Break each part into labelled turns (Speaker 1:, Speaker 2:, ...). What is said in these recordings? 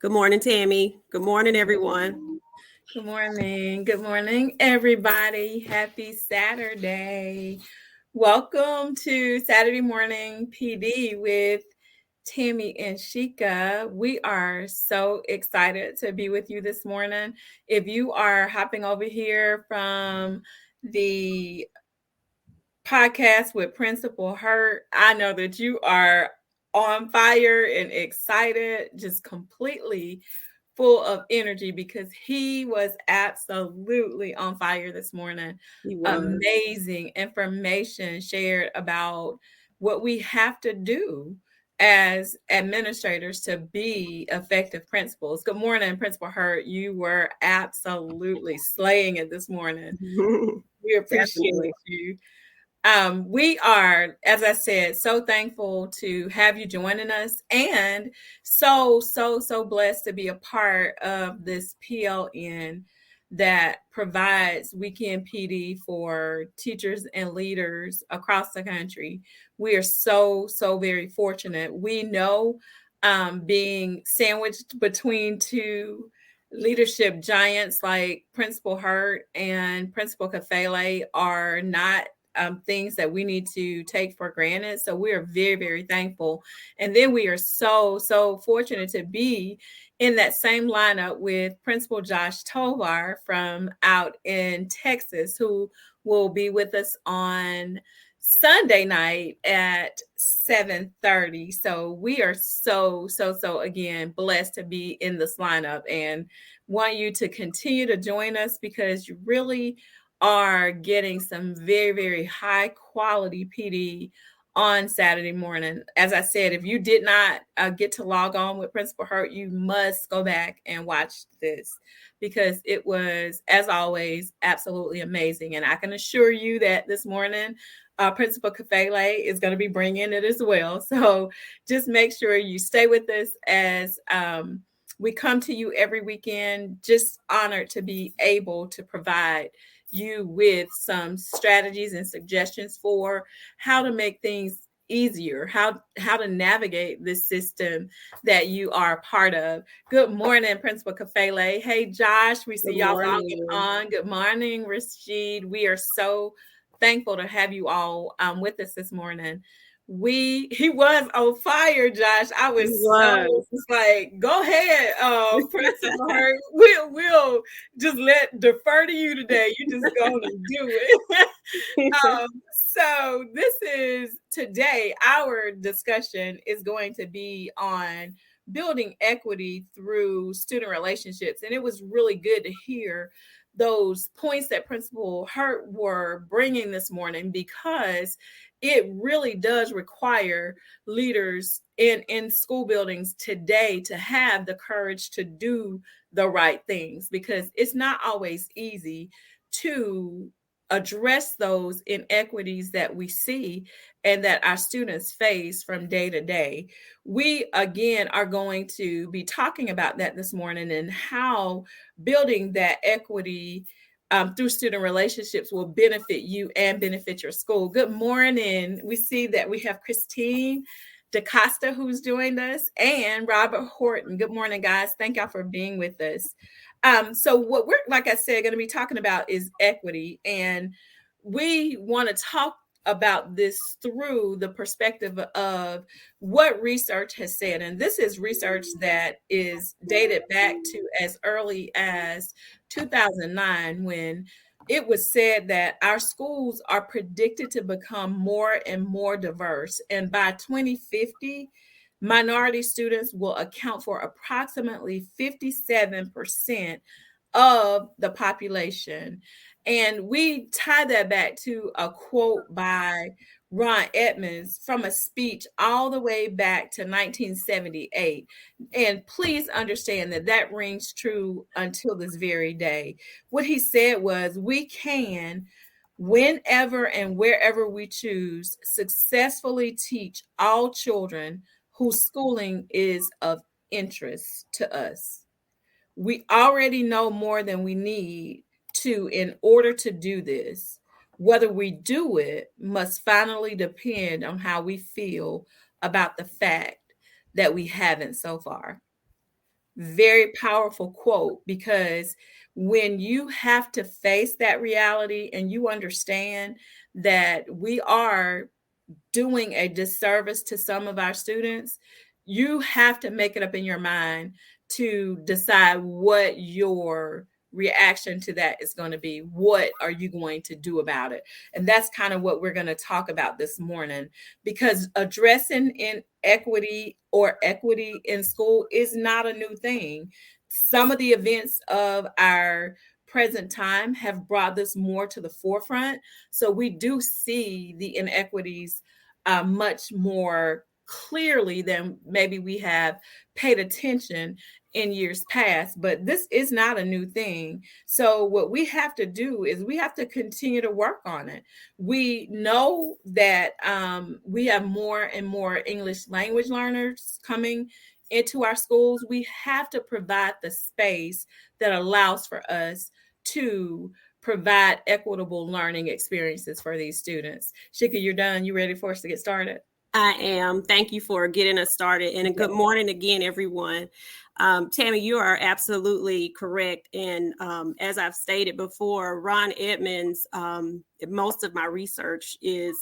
Speaker 1: Good morning, Tammy. Good morning, everyone.
Speaker 2: Good morning. Good morning, everybody. Happy Saturday. Welcome to Saturday Morning PD with Tammy and Sheka. We are so excited to be with you this morning. If you are hopping over here from the podcast with Principal Hurt, I know that you are on fire and excited, just completely full of energy because he was absolutely on fire this morning.
Speaker 1: He was.
Speaker 2: Amazing information shared about what we have to do as administrators to be effective principals. Good morning, Principal Hurt. You were absolutely slaying it this morning. We appreciate
Speaker 1: Definitely.
Speaker 2: you. We are, as I said, so thankful to have you joining us and so blessed to be a part of this PLN that provides weekend PD for teachers and leaders across the country. We are so very fortunate. We know being sandwiched between two leadership giants like Principal Hurt and Principal Kafele are not things that we need to take for granted. So we are very thankful. And then we are so fortunate to be in that same lineup with Principal Josh Tovar from out in Texas, who will be with us on Sunday night at 7:30. So we are so again blessed to be in this lineup and want you to continue to join us because you really are getting some very high quality PD on Saturday morning. As I said, if you did not get to log on with Principal Hurt, you must go back and watch this because it was, as always, absolutely amazing. And I can assure you that this morning, Principal Kafele is going to be bringing it as well. So just make sure you stay with us as we come to you every weekend. Just honored to be able to provide you with some strategies and suggestions for how to make things easier, how to navigate this system that you are a part of. Good morning, Principal Kafele. Hey, Josh, we see
Speaker 1: Good
Speaker 2: y'all logging
Speaker 1: morning.
Speaker 2: on. Good morning, Rashid. We are so thankful to have you all with us this morning. He was on fire, Josh. I
Speaker 1: He
Speaker 2: was
Speaker 1: was.
Speaker 2: so like, go ahead, Principal Hurt. We'll just defer to you today. You just go and do it. So this is today, our discussion is going to be on building equity through student relationships. And it was really good to hear those points that Principal Hurt were bringing this morning because it really does require leaders in school buildings today to have the courage to do the right things because it's not always easy to address those inequities that we see and that our students face from day to day. We again are going to be talking about that this morning and how building that equity through student relationships will benefit you and benefit your school. Good morning. We see that we have Christine DaCosta who's joined us and Robert Horton. Good morning, guys. Thank y'all for being with us. So what we're, like I said, going to be talking about is equity. And we want to talk about this through the perspective of what research has said. And this is research that is dated back to as early as 2009 when it was said that our schools are predicted to become more and more diverse. And by 2050, minority students will account for approximately 57% of the population. And we tie that back to a quote by Ron Edmonds from a speech all the way back to 1978. And please understand that that rings true until this very day. What he said was, we can, whenever and wherever we choose, successfully teach all children whose schooling is of interest to us. We already know more than we need to in order to do this. Whether we do it must finally depend on how we feel about the fact that we haven't so far. very powerful quote, because when you have to face that reality and you understand that we are doing a disservice to some of our students, you have to make it up in your mind to decide what your reaction to that is going to be. What are you going to do about it? And that's kind of what we're going to talk about this morning, because addressing inequity or equity in school is not a new thing. Some of the events of our present time have brought this more to the forefront. So we do see the inequities much more clearly than maybe we have paid attention in years past. But this is not a new thing. So what we have to do is we have to continue to work on it. We know that we have more and more English language learners coming into our schools. We have to provide the space that allows for us to provide equitable learning experiences for these students. Sheka, you're done. You ready for us to get started?
Speaker 1: I am. Thank you for getting us started. And good morning again, everyone. Tammy, you are absolutely correct. And as I've stated before, Ron Edmonds, most of my research is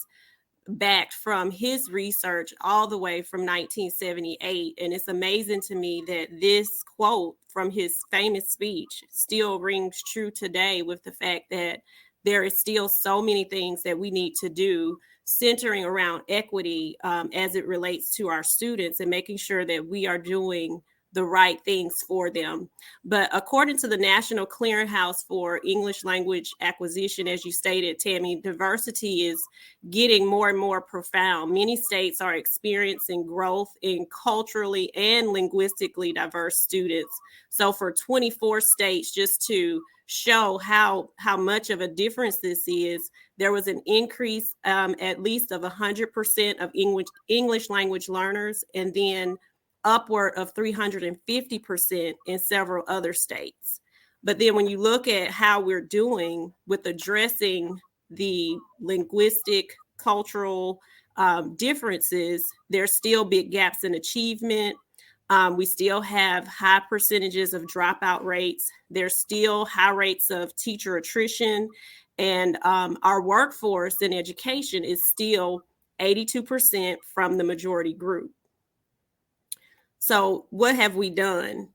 Speaker 1: backed from his research all the way from 1978. And it's amazing to me that this quote from his famous speech still rings true today, with the fact that there is still so many things that we need to do centering around equity as it relates to our students, and making sure that we are doing the right things for them. But according to the National Clearinghouse for English Language Acquisition, as you stated, Tammy, diversity is getting more and more profound. Many states are experiencing growth in culturally and linguistically diverse students. So for 24 states, just to show how much of a difference this is, there was an increase at least of 100% of English language learners, and then upward of 350% in several other states. But then when you look at how we're doing with addressing the linguistic, cultural differences, there's still big gaps in achievement. We still have high percentages of dropout rates. There's still high rates of teacher attrition. And our workforce in education is still 82% from the majority group. So what have we done?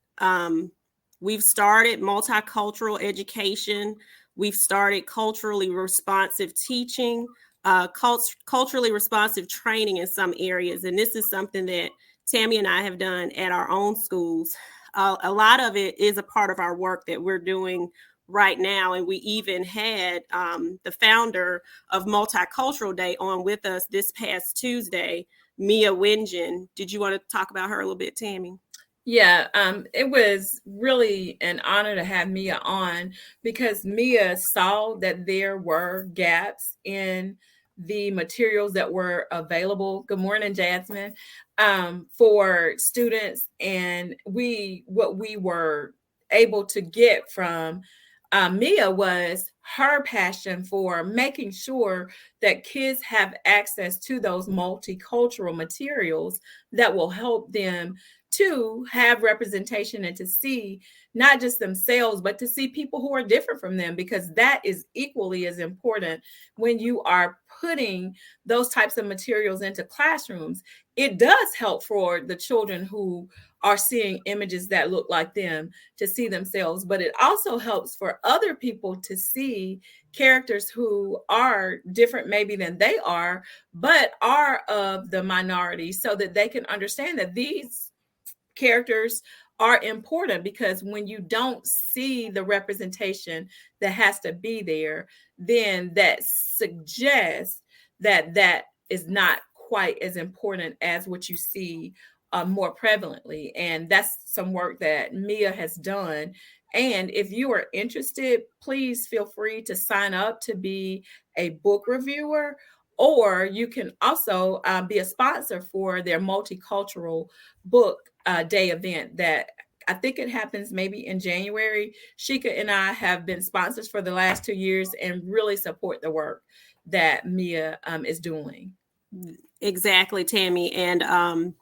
Speaker 1: We've started multicultural education. We've started culturally responsive teaching, culturally responsive training in some areas. And this is something that Tammy and I have done at our own schools. A lot of it is a part of our work that we're doing right now. And we even had the founder of Multicultural Day on with us this past Tuesday, Mia Wingen. Did you want to talk about her a little bit, Tammy?
Speaker 2: Yeah, it was really an honor to have Mia on, because Mia saw that there were gaps in the materials that were available. Good morning, Jasmine. For students, and what we were able to get from Mia was her passion for making sure that kids have access to those multicultural materials that will help them to have representation and to see not just themselves, but to see people who are different from them, because that is equally as important when you are putting those types of materials into classrooms. It does help for the children who are seeing images that look like them to see themselves, but it also helps for other people to see characters who are different maybe than they are, but are of the minority, so that they can understand that these characters are important. Because when you don't see the representation that has to be there, then that suggests that that is not quite as important as what you see more prevalently. And that's some work that Mia has done. And if you are interested, please feel free to sign up to be a book reviewer, or you can also be a sponsor for their multicultural book day event that I think it happens maybe in January. Sheka and I have been sponsors for the last 2 years and really support the work that Mia is doing.
Speaker 1: Exactly, Tammy. And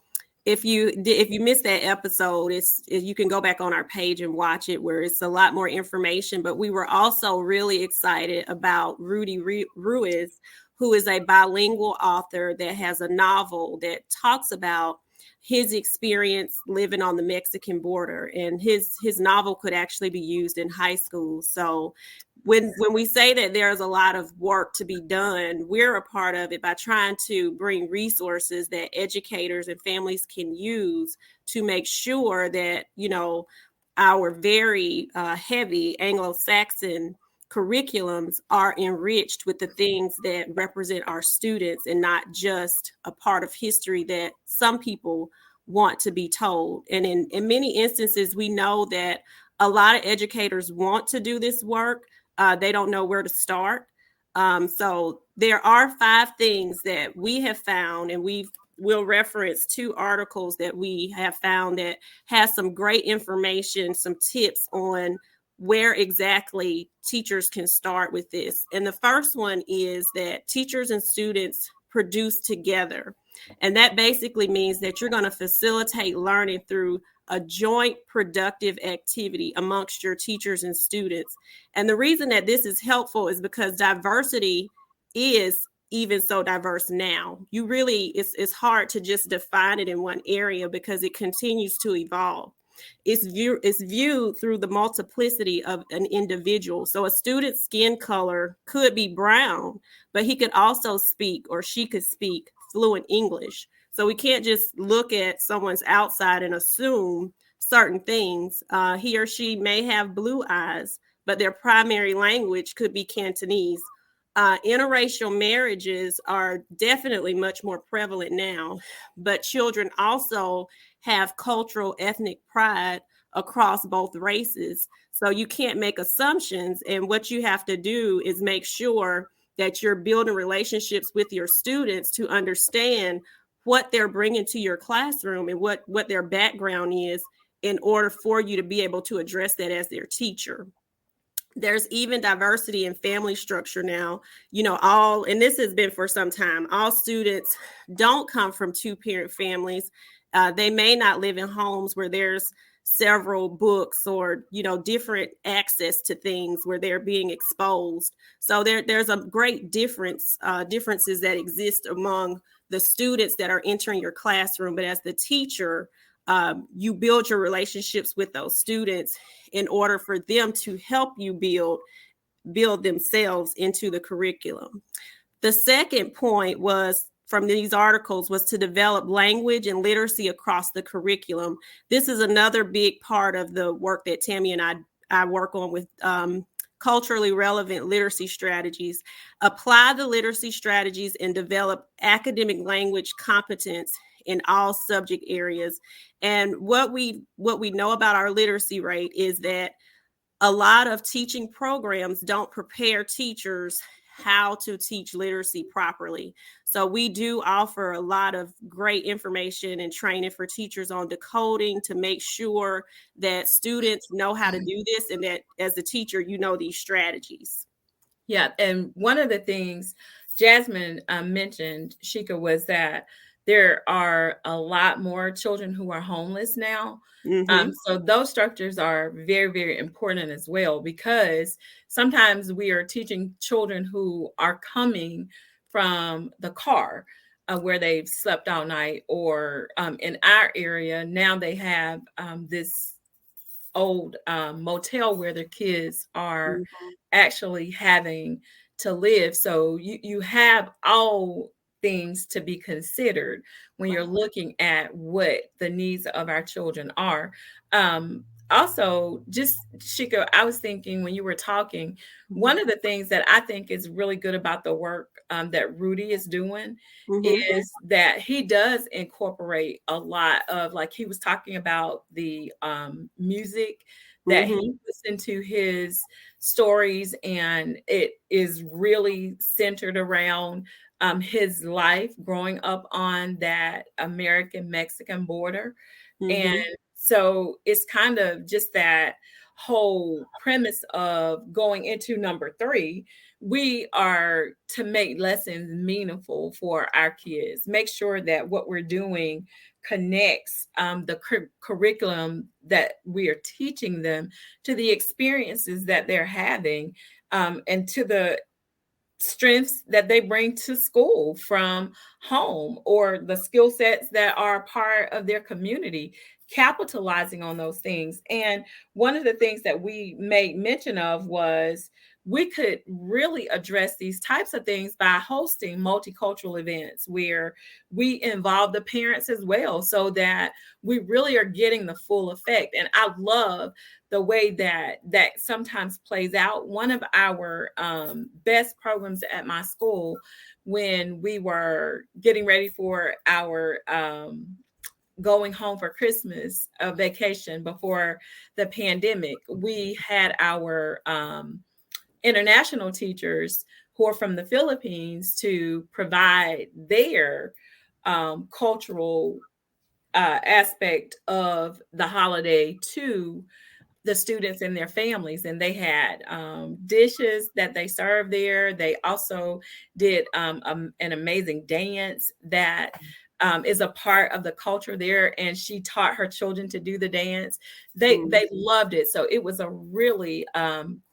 Speaker 1: if you missed that episode, you can go back on our page and watch it, where it's a lot more information. But we were also really excited about Rudy Ruiz, who is a bilingual author that has a novel that talks about his experience living on the Mexican border, and his novel could actually be used in high school. So when we say that there's a lot of work to be done, we're a part of it by trying to bring resources that educators and families can use to make sure that, you know, our very heavy Anglo-Saxon curriculums are enriched with the things that represent our students, and not just a part of history that some people want to be told. And in many instances, we know that a lot of educators want to do this work. They don't know where to start. So there are 5 things that we have found, and we'll reference 2 articles that we have found that has some great information, some tips on where exactly teachers can start with this. And the first one is that teachers and students produce together. And that basically means that you're going to facilitate learning through a joint productive activity amongst your teachers and students. And the reason that this is helpful is because diversity is even so diverse now. You really, it's hard to just define it in one area because it continues to evolve. It's viewed through the multiplicity of an individual. So a student's skin color could be brown, but he could also speak, or she could speak, fluent English. So we can't just look at someone's outside and assume certain things. He or she may have blue eyes, but their primary language could be Cantonese. Interracial marriages are definitely much more prevalent now, but children also have cultural ethnic pride across both races. So you can't make assumptions. And what you have to do is make sure that you're building relationships with your students to understand what they're bringing to your classroom and what their background is, in order for you to be able to address that as their teacher. There's even diversity in family structure now. You know, and this has been for some time, all students don't come from 2-parent families. They may not live in homes where there's several books or, you know, different access to things where they're being exposed. So there's a great differences that exist among the students that are entering your classroom. But as the teacher, you build your relationships with those students in order for them to help you build themselves into the curriculum. The second point was from these articles was to develop language and literacy across the curriculum. This is another big part of the work that Tammy and I work on with culturally relevant literacy strategies. Apply the literacy strategies and develop academic language competence in all subject areas. And what we know about our literacy rate is that a lot of teaching programs don't prepare teachers how to teach literacy properly. So we do offer a lot of great information and training for teachers on decoding to make sure that students know how to do this, and that as a teacher, you know these strategies.
Speaker 2: Yeah, and one of the things Jasmine mentioned, Sheka, was that there are a lot more children who are homeless now. So those structures are very, very important as well, because sometimes we are teaching children who are coming from the car where they've slept all night, or in our area, now they have this old motel where their kids are actually having to live. So you have all things to be considered when you're looking at what the needs of our children are. Also, just Shika, I was thinking when you were talking, one of the things that I think is really good about the work that Rudy is doing is that he does incorporate a lot of, like he was talking about the music that he puts into his stories, and it is really centered around his life growing up on that American-Mexican border. And so it's kind of just that whole premise of going into number 3. We are to make lessons meaningful for our kids, make sure that what we're doing connects the curriculum that we are teaching them to the experiences that they're having, and to the strengths that they bring to school from home, or the skill sets that are part of their community, capitalizing on those things. And one of the things that we made mention of was we could really address these types of things by hosting multicultural events where we involve the parents as well, so that we really are getting the full effect. And I love the way that sometimes plays out. One of our best programs at my school, when we were getting ready for our going home for Christmas vacation before the pandemic, we had our international teachers who are from the Philippines to provide their cultural aspect of the holiday to the students and their families. And they had dishes that they served there. They also did an amazing dance that is a part of the culture there. And she taught her children to do the dance. They loved it. So it was a really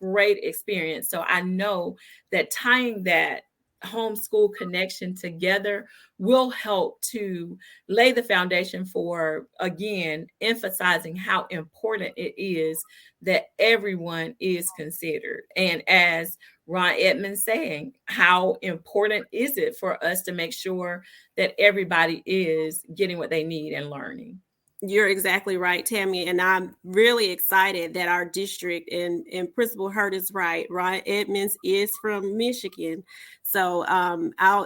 Speaker 2: great experience. So I know that tying that homeschool connection together will help to lay the foundation for, again, emphasizing how important it is that everyone is considered. And as Ron Edmonds saying, how important is it for us to make sure that everybody is getting what they need and learning?
Speaker 1: You're exactly right, Tammy. And I'm really excited that our district, and Principal Hurt is right, Ron Edmonds is from Michigan. So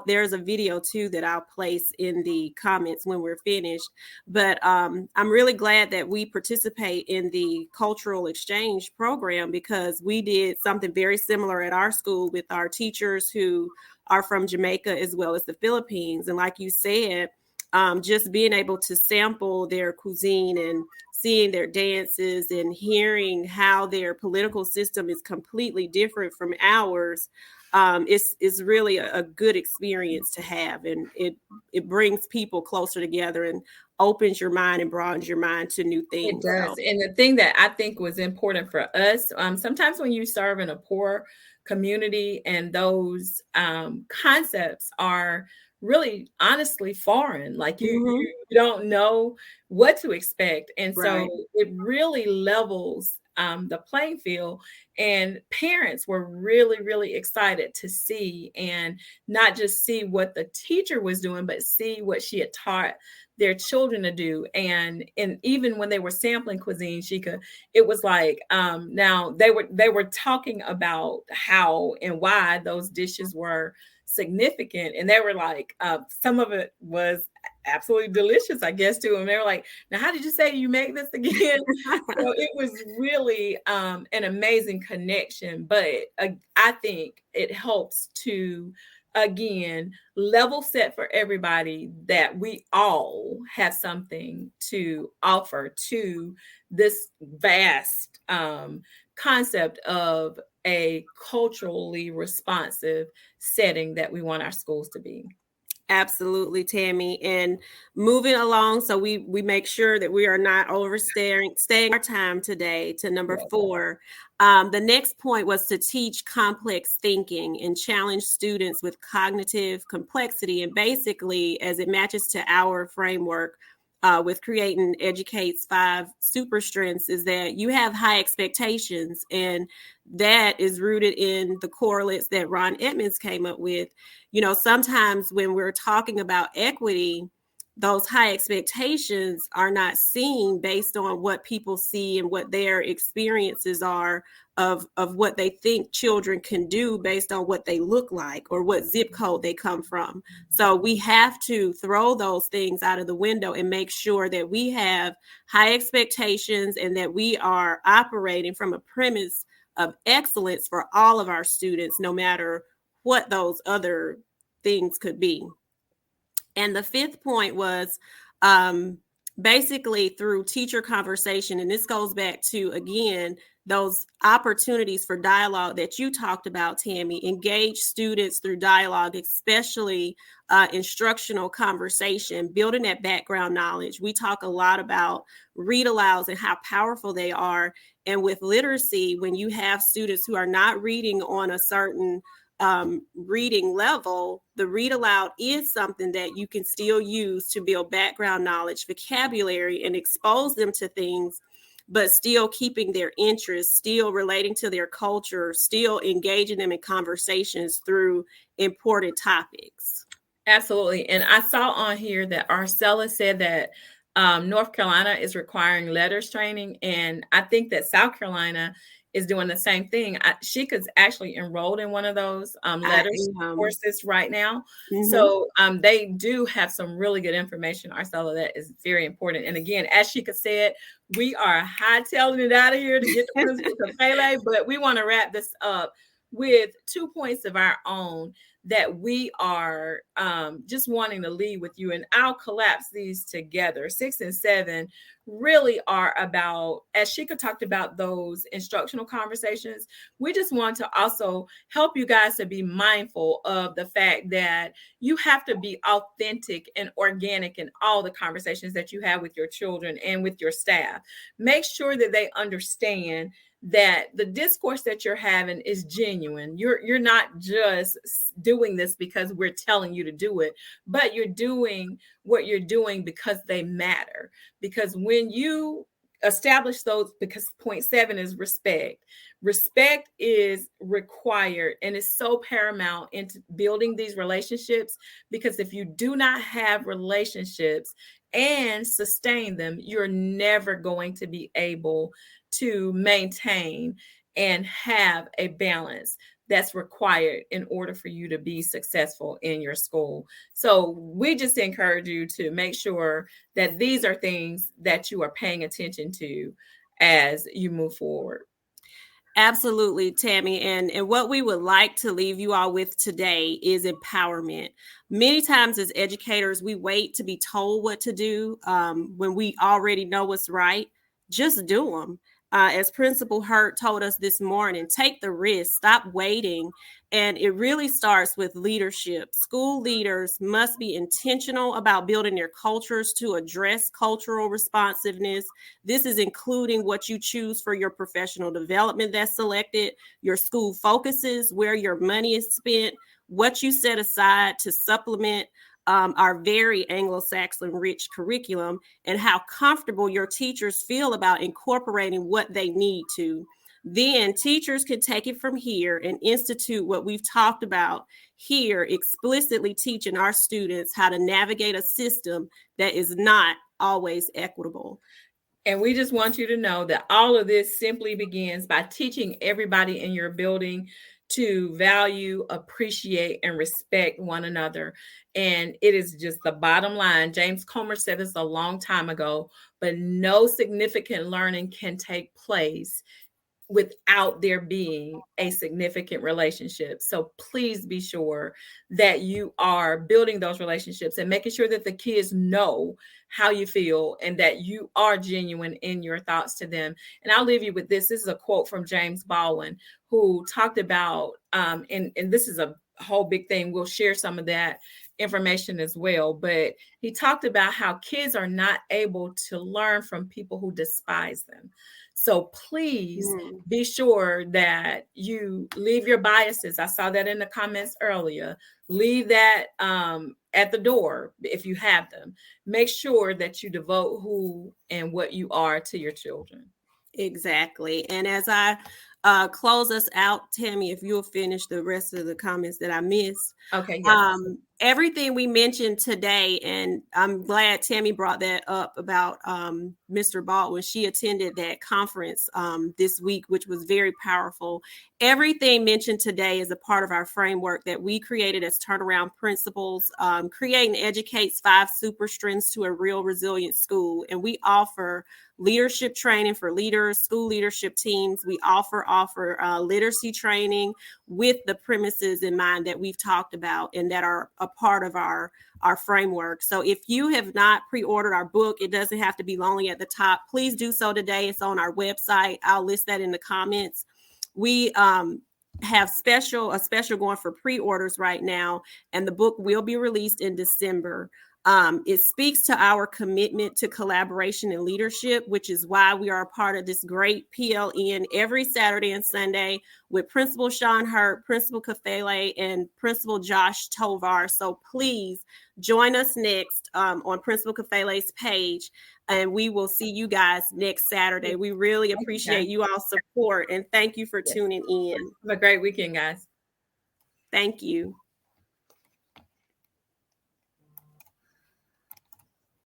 Speaker 1: there's a video too that I'll place in the comments when we're finished. But I'm really glad that we participate in the cultural exchange program, because we did something very similar at our school with our teachers who are from Jamaica as well as the Philippines. And like you said, just being able to sample their cuisine and seeing their dances and hearing how their political system is completely different from ours is really a good experience to have. And it brings people closer together and opens your mind and broadens your mind to new things.
Speaker 2: It does. And the thing that I think was important for us, sometimes when you serve in a poor community and those concepts are really honestly foreign, like you don't know what to expect. And so it really levels the playing field. And parents were really, really excited to see, and not just see what the teacher was doing, but see what she had taught their children to do. And even when they were sampling cuisine, Sheka, it was like now they were talking about how and why those dishes were significant, and they were like some of it was absolutely delicious, I guess, to them. They were like, now how did you say you make this again? So it was really an amazing connection. But I think it helps to, again, level set for everybody that we all have something to offer to this vast concept of a culturally responsive setting that we want our schools to be.
Speaker 1: Absolutely, Tammy. And moving along, so we make sure that we are not staying our time today to number 4. The next point was to teach complex thinking and challenge students with cognitive complexity. And basically, as it matches to our framework with Create and Educate's 5 super strengths, is that you have high expectations, and that is rooted in the correlates that Ron Edmonds came up with. You know, sometimes when we're talking about equity, those high expectations are not seen based on what people see and what their experiences are of what they think children can do based on what they look like or what zip code they come from. So we have to throw those things out of the window and make sure that we have high expectations and that we are operating from a premise of excellence for all of our students, no matter what those other things could be. And the 5th point was basically through teacher conversation. And this goes back to, again, those opportunities for dialogue that you talked about, Tammy. Engage students through dialogue, especially instructional conversation, building that background knowledge. We talk a lot about read-alouds and how powerful they are. And with literacy, when you have students who are not reading on a certain reading level, the read aloud is something that you can still use to build background knowledge, vocabulary, and expose them to things, but still keeping their interest, still relating to their culture, still engaging them in conversations through important topics.
Speaker 3: Absolutely. And I saw on here that R.E.A.L. said that North Carolina is requiring letters training. And I think that South Carolina is doing the same thing. Sheka's actually enrolled in one of those letters courses right now. Mm-hmm. So they do have some really good information, R.E.A.L., that is very important. And again, as Sheka said, we are hightailing it out of here to get the principal to Pele, but we want to wrap this up with 2 points of our own that we are just wanting to leave with you. And I'll collapse these together. 6 and 7 really are about, as Sheka talked about, those instructional conversations. We just want to also help you guys to be mindful of the fact that you have to be authentic and organic in all the conversations that you have with your children and with your staff. Make sure that they understand that the discourse that you're having is genuine. You're not just doing this because we're telling you to do it, but you're doing what you're doing because they matter. Because when you establish those, because point 7 is respect. Respect is required and is so paramount into building these relationships, because if you do not have relationships and sustain them, you're never going to be able to maintain and have a balance that's required in order for you to be successful in your school. So we just encourage you to make sure that these are things that you are paying attention to as you move forward.
Speaker 1: Absolutely, Tammy. And what we would like to leave you all with today is empowerment. Many times as educators, we wait to be told what to do when we already know what's right. Just do them. As Principal Hurt told us this morning, take the risk, stop waiting. And it really starts with leadership. School leaders must be intentional about building their cultures to address cultural responsiveness. This is including what you choose for your professional development that's selected, your school focuses, where your money is spent, what you set aside to supplement our very Anglo-Saxon rich curriculum, and how comfortable your teachers feel about incorporating what they need to. Then teachers can take it from here and institute what we've talked about here, explicitly teaching our students how to navigate a system that is not always equitable.
Speaker 3: And we just want you to know that all of this simply begins by teaching everybody in your building to value, appreciate, and respect one another. And it is just the bottom line. James Comer said this a long time ago, but no significant learning can take place without there being a significant relationship. So please be sure that you are building those relationships and making sure that the kids know how you feel and that you are genuine in your thoughts to them. And I'll leave you with this. This is a quote from James Baldwin, who talked about, and this is a whole big thing. We'll share some of that information as well. But he talked about how kids are not able to learn from people who despise them. So please be sure that you leave your biases. I saw that in the comments earlier. Leave that at the door if you have them. Make sure that you devote who and what you are to your children.
Speaker 1: Exactly. And as I close us out, Tammy, if you'll finish the rest of the comments that I missed.
Speaker 3: Okay. Yes.
Speaker 1: Everything we mentioned today, and I'm glad Tammy brought that up about Mr. Baldwin. She attended that conference this week, which was very powerful. Everything mentioned today is a part of our framework that we created as turnaround principles. Create and Educate's 5 super strengths to a real resilient school. And we offer leadership training for leaders, school leadership teams. We offer offer literacy training with the premises in mind that we've talked about and that are a part of our framework. So if you have not pre-ordered our book, it doesn't have to be lonely at the top. Please do so today. It's on our website. I'll list that in the comments. We have a special going for pre-orders right now, and the book will be released in December. It speaks to our commitment to collaboration and leadership, which is why we are a part of this great PLN every Saturday and Sunday with Principal Sean Hurt, Principal Kafele, and Principal Josh Tovar. So please join us next on Principal Kafele's page, and we will see you guys next Saturday. We really appreciate you all's support, and thank you for tuning in.
Speaker 3: Have a great weekend, guys.
Speaker 1: Thank you.